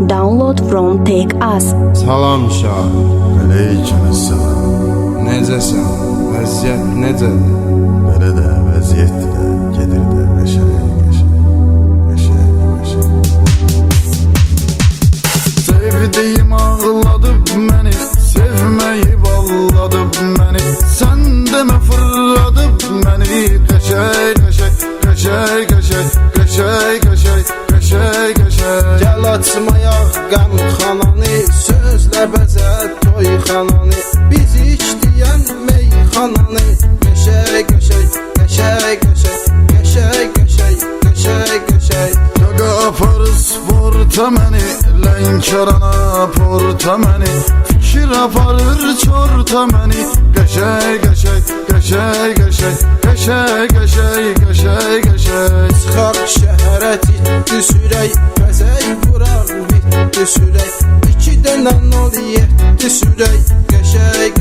Download from Take Us. Salam şah. Aleykümselam. Necəsən? Vəziyyət necədir? Belə də vəziyyətlə gedir də qəşəng. Sevdiyim ağladıp məni, sevməyib ağladıp məni. Sən demə fırladıp məni, qəşəng. Gəl açmayaq qəmxananı, sözlə bəzət toyxananı. Biz içdiyən meyxananı, qəşəng. Qaqa apar sporta məni, Lənkərana porta məni. Fikir aparır çorta məni, qəşəng. Çıxaq şəhərə ciddi sürək, bəzək vuraq bitdi sürək. 2 dənə 07 sürək, qəşəng.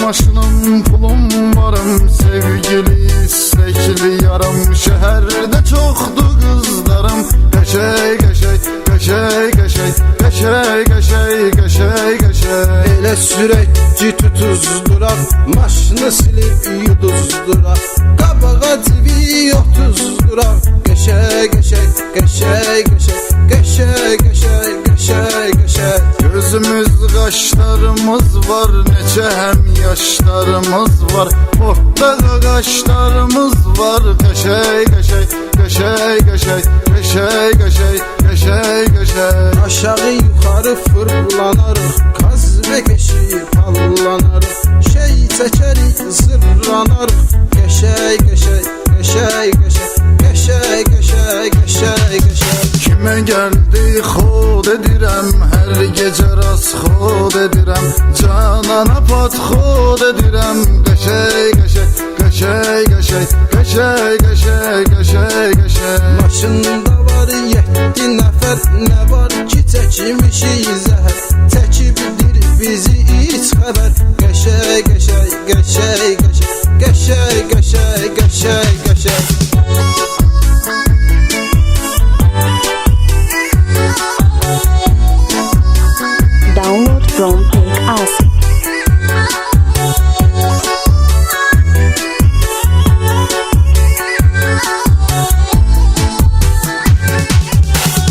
Maşınım, pulum varım, sevgili, istekli yaram. Şəhərdə çoxdur qızlarım, qəşəng. Elə sürək ki tutuzduraq, maşını silib yuduzduraq. Qabağa civi 30-duraq, qəşəng. Gözümüz qaşlarımız var, neçə həm yaşlarımız var. Portda qaşlarımız var, qəşəng. Aşağı yuxarı fırlanarıq, qaz və qəşi pallanarıq. Şey çəkərik, zırlanarıq, qəşəng. Kimə gəldi xod edirəm, hər gecə rast xod edirəm. Canana pat xod edirəm, qəşəng. Maşında var 7 nəfər, nə var ki çəkmişik zəhər. Çəkibdir bizi heç xəbər, qəşəng. Download from Take Us.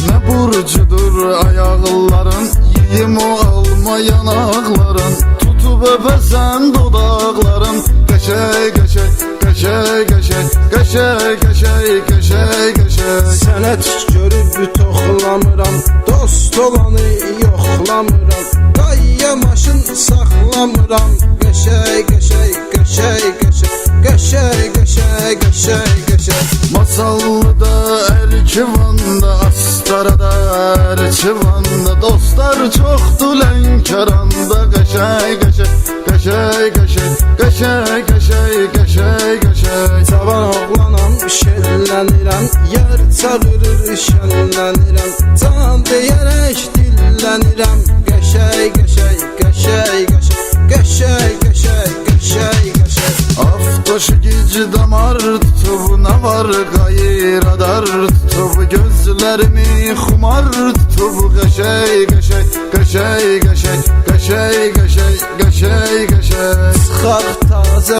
Nə burcudur ayaqların, yiyim o alma yanaqların. Tutub öpəsən dodaqların, qəşəng. Sənət görüb toxlamıram, dost olanı yoxlamıram. Qayya maşın saxlamıram, qəşəng. Masallıda, Ərkivanda, Astarada, Ərkivanda. Dostlar çoxdur Lənkəranda, qəşəng. Cavan oğlanam, şellənirəm, yer çağırır, şənlənirəm. Can deyərək dillənirəm, qəşəng. Aftoşu gici damar tutub, nə var qayır adar tutub. Gözlərimi xumar tutub, qəşəng.